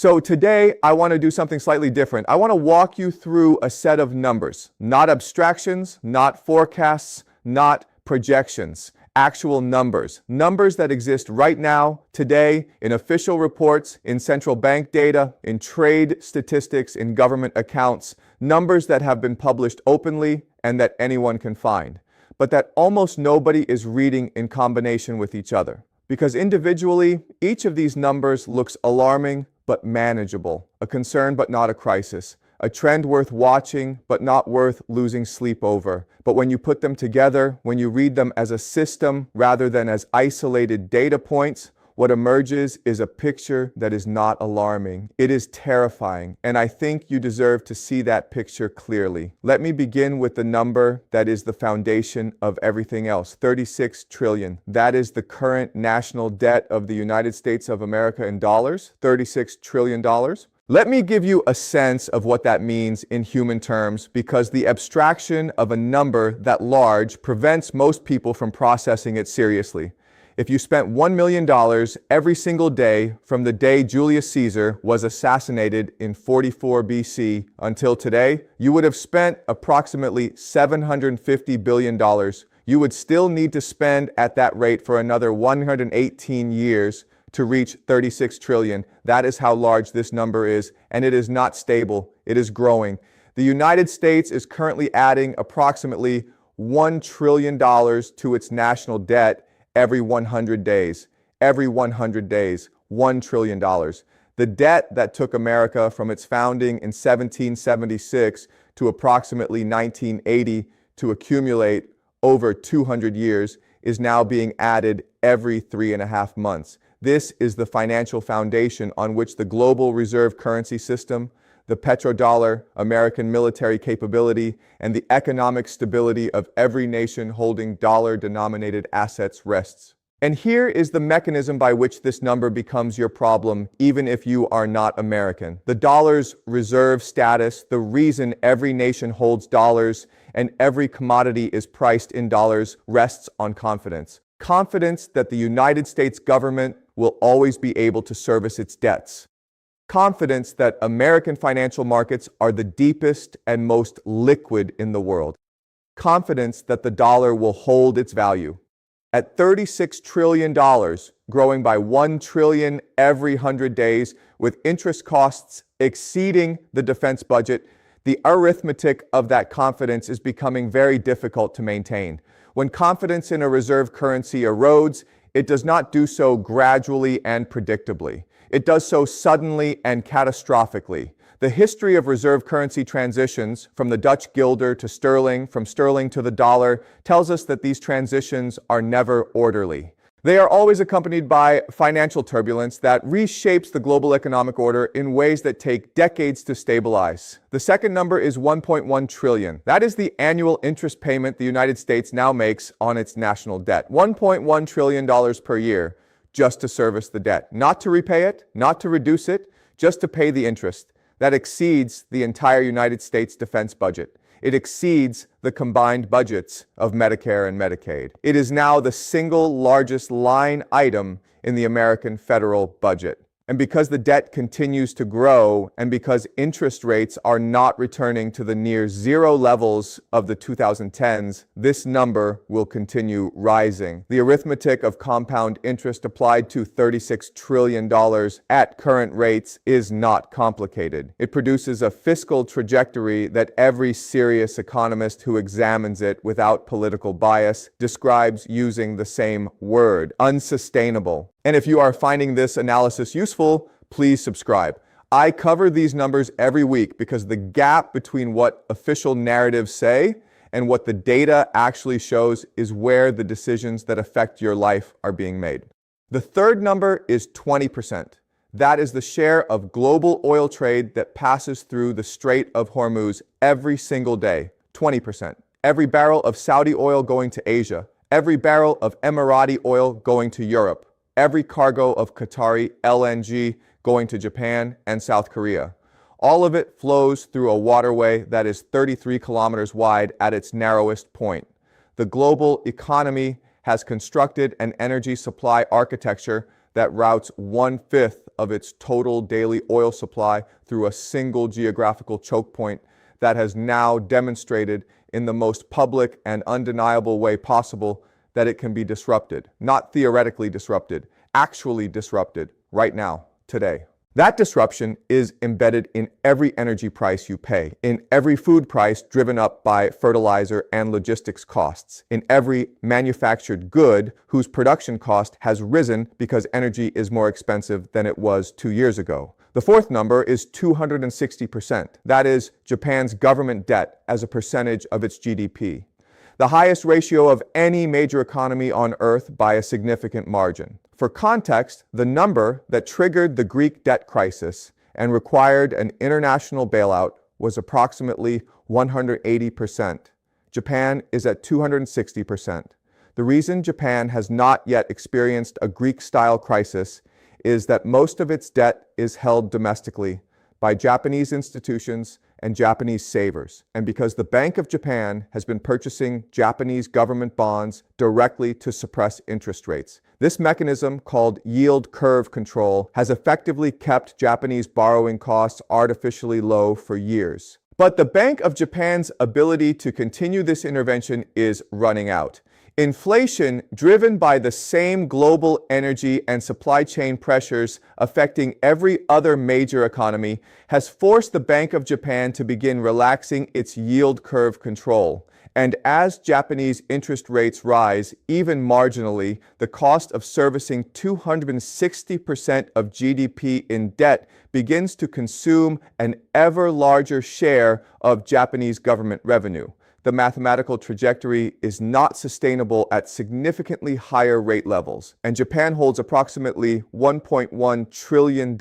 So today I want to do something slightly different. I want to walk you through a set of numbers, not abstractions, not forecasts, not projections, actual numbers. Numbers that exist right now, today, in official reports, in central bank data, in trade statistics, in government accounts. Numbers that have been published openly and that anyone can find, but that almost nobody is reading in combination with each other. Because individually, each of these numbers looks alarming but manageable, a concern but not a crisis, a trend worth watching but not worth losing sleep over. But when you put them together, when you read them as a system rather than as isolated data points, what emerges is a picture that is not alarming. It is terrifying, and I think you deserve to see that picture clearly. Let me begin with the number that is the foundation of everything else, 36 trillion. That is the current national debt of the United States of America in dollars, $36 trillion. Let me give you a sense of what that means in human terms, because the abstraction of a number that large prevents most people from processing it seriously. If you spent $1 million every single day from the day Julius Caesar was assassinated in 44 BC until today, you would have spent approximately $750 billion. You would still need to spend at that rate for another 118 years to reach 36 trillion. That is how large this number is, and it is not stable. It is growing. The United States is currently adding approximately $1 trillion to its national debt every 100 days. Every 100 days, $1 trillion. The debt that took America from its founding in 1776 to approximately 1980 to accumulate over 200 years is now being added every 3.5 months. This is the financial foundation on which the global reserve currency system, the petrodollar, American military capability, and the economic stability of every nation holding dollar-denominated assets rests. And here is the mechanism by which this number becomes your problem, even if you are not American. The dollar's reserve status, the reason every nation holds dollars and every commodity is priced in dollars, rests on confidence. Confidence that the United States government will always be able to service its debts. Confidence that American financial markets are the deepest and most liquid in the world. Confidence that the dollar will hold its value. At $36 trillion, growing by $1 trillion every 100 days, with interest costs exceeding the defense budget, the arithmetic of that confidence is becoming very difficult to maintain. When confidence in a reserve currency erodes, it does not do so gradually and predictably. It does so suddenly and catastrophically. The history of reserve currency transitions, from the Dutch guilder to sterling, from sterling to the dollar, tells us that these transitions are never orderly. They are always accompanied by financial turbulence that reshapes the global economic order in ways that take decades to stabilize. The second number is 1.1 trillion. That is the annual interest payment the United States now makes on its national debt. $1.1 trillion per year just to service the debt. Not to repay it, not to reduce it, just to pay the interest. That exceeds the entire United States defense budget. It exceeds the combined budgets of Medicare and Medicaid. It is now the single largest line item in the American federal budget. And because the debt continues to grow, and because interest rates are not returning to the near zero levels of the 2010s, this number will continue rising. The arithmetic of compound interest applied to $36 trillion at current rates is not complicated. It produces a fiscal trajectory that every serious economist who examines it without political bias describes using the same word: unsustainable. And if you are finding this analysis useful, please subscribe. I cover these numbers every week because the gap between what official narratives say and what the data actually shows is where the decisions that affect your life are being made. The third number is 20%. That is the share of global oil trade that passes through the Strait of Hormuz every single day. 20%. Every barrel of Saudi oil going to Asia. Every barrel of Emirati oil going to Europe. Every cargo of Qatari LNG going to Japan and South Korea. All of it flows through a waterway that is 33 kilometers wide at its narrowest point. The global economy has constructed an energy supply architecture that routes 1/5 of its total daily oil supply through a single geographical choke point that has now demonstrated in the most public and undeniable way possible that it can be disrupted. Not theoretically disrupted, actually disrupted right now, today. That disruption is embedded in every energy price you pay, in every food price driven up by fertilizer and logistics costs, in every manufactured good whose production cost has risen because energy is more expensive than it was 2 years ago. The fourth number is 260%. That is Japan's government debt as a percentage of its GDP. The highest ratio of any major economy on Earth by a significant margin. For context, the number that triggered the Greek debt crisis and required an international bailout was approximately 180%. Japan is at 260%. The reason Japan has not yet experienced a Greek-style crisis is that most of its debt is held domestically by Japanese institutions and Japanese savers, and because the Bank of Japan has been purchasing Japanese government bonds directly to suppress interest rates. This mechanism, called yield curve control, has effectively kept Japanese borrowing costs artificially low for years. But the Bank of Japan's ability to continue this intervention is running out. Inflation, driven by the same global energy and supply chain pressures affecting every other major economy, has forced the Bank of Japan to begin relaxing its yield curve control. And as Japanese interest rates rise, even marginally, the cost of servicing 260% of GDP in debt begins to consume an ever larger share of Japanese government revenue. The mathematical trajectory is not sustainable at significantly higher rate levels, and Japan holds approximately $1.1 trillion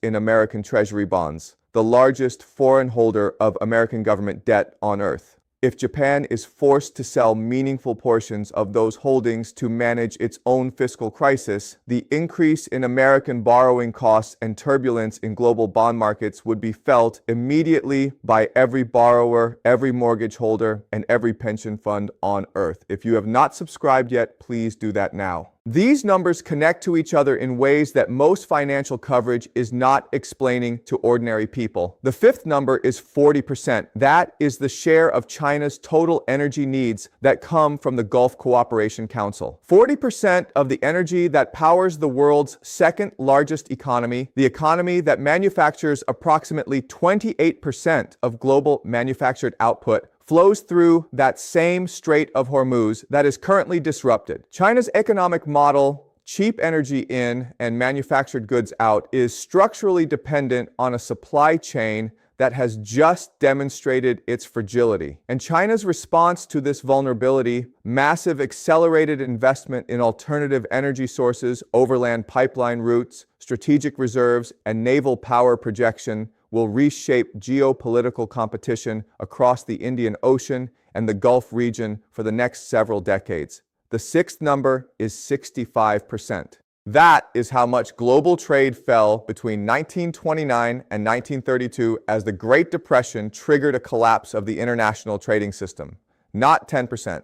in American Treasury bonds, the largest foreign holder of American government debt on Earth. If Japan is forced to sell meaningful portions of those holdings to manage its own fiscal crisis, the increase in American borrowing costs and turbulence in global bond markets would be felt immediately by every borrower, every mortgage holder, and every pension fund on Earth. If you have not subscribed yet, please do that now. These numbers connect to each other in ways that most financial coverage is not explaining to ordinary people. The fifth number is 40%. That is the share of China's total energy needs that come from the Gulf Cooperation Council. 40% of the energy that powers the world's second largest economy, the economy that manufactures approximately 28% of global manufactured output, flows through that same Strait of Hormuz that is currently disrupted. China's economic model, cheap energy in and manufactured goods out, is structurally dependent on a supply chain that has just demonstrated its fragility. And China's response to this vulnerability, massive accelerated investment in alternative energy sources, overland pipeline routes, strategic reserves, and naval power projection, will reshape geopolitical competition across the Indian Ocean and the Gulf region for the next several decades. The sixth number is 65%. That is how much global trade fell between 1929 and 1932 as the Great Depression triggered a collapse of the international trading system. Not 10%,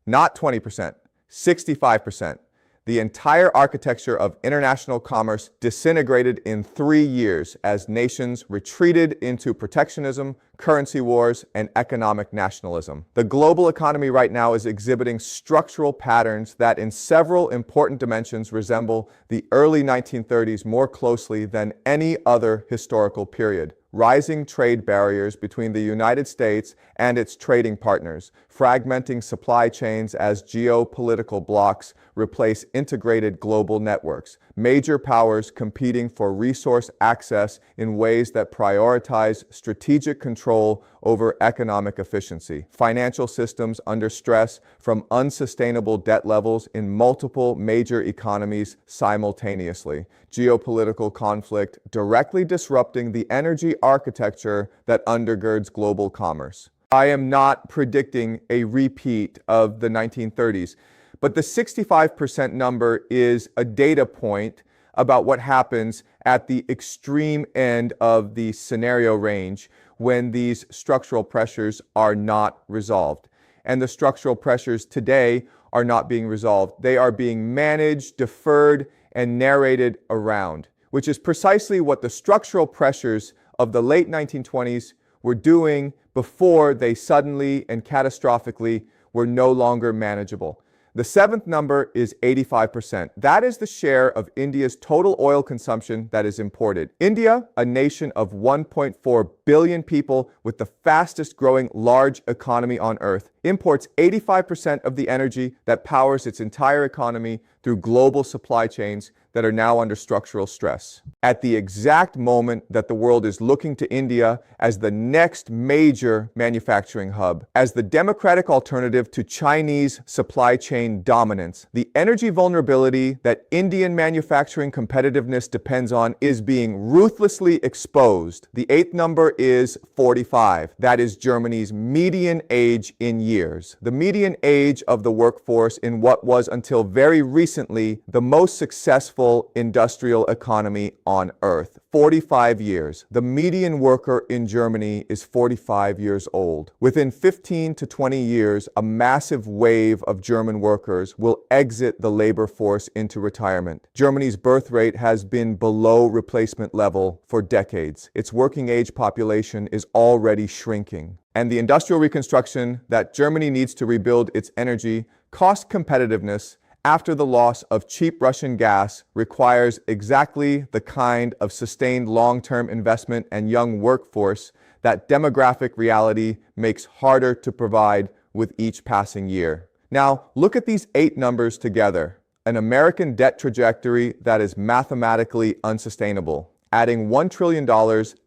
not 20%, 65%. The entire architecture of international commerce disintegrated in 3 years as nations retreated into protectionism, currency wars, and economic nationalism. The global economy right now is exhibiting structural patterns that in several important dimensions resemble the early 1930s more closely than any other historical period. Rising trade barriers between the United States and its trading partners, fragmenting supply chains as geopolitical blocs replace integrated global networks, major powers competing for resource access in ways that prioritize strategic control over economic efficiency, financial systems under stress from unsustainable debt levels in multiple major economies simultaneously, geopolitical conflict directly disrupting the energy architecture that undergirds global commerce. I am not predicting a repeat of the 1930s, but the 65% number is a data point about what happens at the extreme end of the scenario range when these structural pressures are not resolved. And the structural pressures today are not being resolved. They are being managed, deferred, and narrated around, which is precisely what the structural pressures of the late 1920s were doing before they suddenly and catastrophically were no longer manageable. The seventh number is 85%. That is the share of India's total oil consumption that is imported. India, a nation of 1.4 billion people with the fastest growing large economy on earth, imports 85% of the energy that powers its entire economy through global supply chains that are now under structural stress. At the exact moment that the world is looking to India as the next major manufacturing hub, as the democratic alternative to Chinese supply chain dominance, the energy vulnerability that Indian manufacturing competitiveness depends on is being ruthlessly exposed. The eighth number is 45. That is Germany's median age in years. The median age of the workforce in what was until very recently the most successful industrial economy on earth. 45 years. The median worker in Germany is 45 years old. Within 15 to 20 years, a massive wave of German workers will exit the labor force into retirement. Germany's birth rate has been below replacement level for decades. Its working age population is already shrinking. And the industrial reconstruction that Germany needs to rebuild its energy cost competitiveness after the loss of cheap Russian gas requires exactly the kind of sustained long-term investment and young workforce that demographic reality makes harder to provide with each passing year. Now, look at these 8 numbers together. An American debt trajectory that is mathematically unsustainable, adding $1 trillion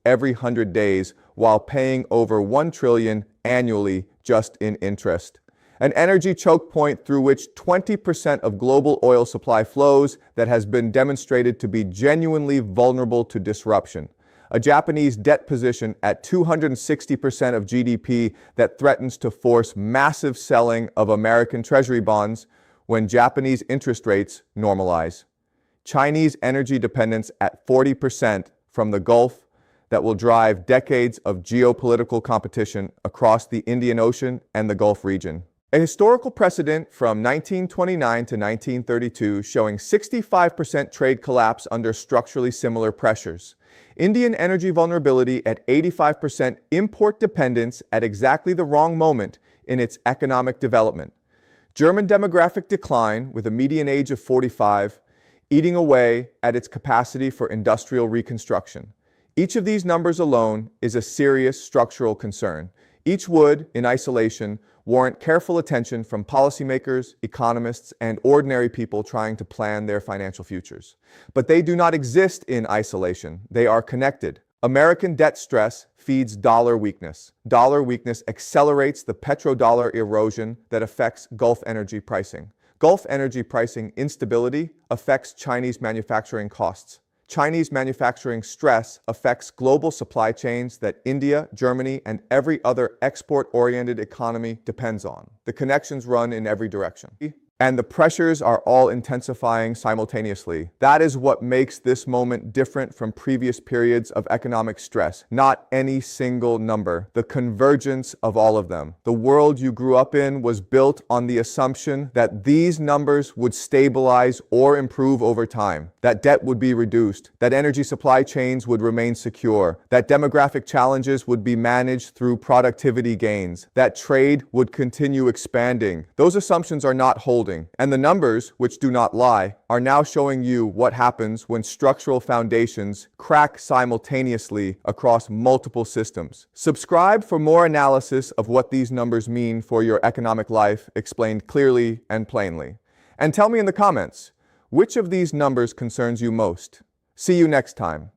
every 100 days while paying over $1 trillion annually just in interest. An energy choke point through which 20% of global oil supply flows that has been demonstrated to be genuinely vulnerable to disruption. A Japanese debt position at 260% of GDP that threatens to force massive selling of American treasury bonds when Japanese interest rates normalize. Chinese energy dependence at 40% from the Gulf that will drive decades of geopolitical competition across the Indian Ocean and the Gulf region. A historical precedent from 1929 to 1932 showing 65% trade collapse under structurally similar pressures. Indian energy vulnerability at 85% import dependence at exactly the wrong moment in its economic development. German demographic decline with a median age of 45, eating away at its capacity for industrial reconstruction. Each of these numbers alone is a serious structural concern. Each would, in isolation, warrant careful attention from policymakers, economists, and ordinary people trying to plan their financial futures. But they do not exist in isolation. They are connected. American debt stress feeds dollar weakness. Dollar weakness accelerates the petrodollar erosion that affects Gulf energy pricing. Gulf energy pricing instability affects Chinese manufacturing costs. Chinese manufacturing stress affects global supply chains that India, Germany, and every other export-oriented economy depends on. The connections run in every direction. And the pressures are all intensifying simultaneously. That is what makes this moment different from previous periods of economic stress. Not any single number, the convergence of all of them. The world you grew up in was built on the assumption that these numbers would stabilize or improve over time, that debt would be reduced, that energy supply chains would remain secure, that demographic challenges would be managed through productivity gains, that trade would continue expanding. Those assumptions are not holding. And the numbers, which do not lie, are now showing you what happens when structural foundations crack simultaneously across multiple systems. Subscribe for more analysis of what these numbers mean for your economic life, explained clearly and plainly. And tell me in the comments, which of these numbers concerns you most? See you next time.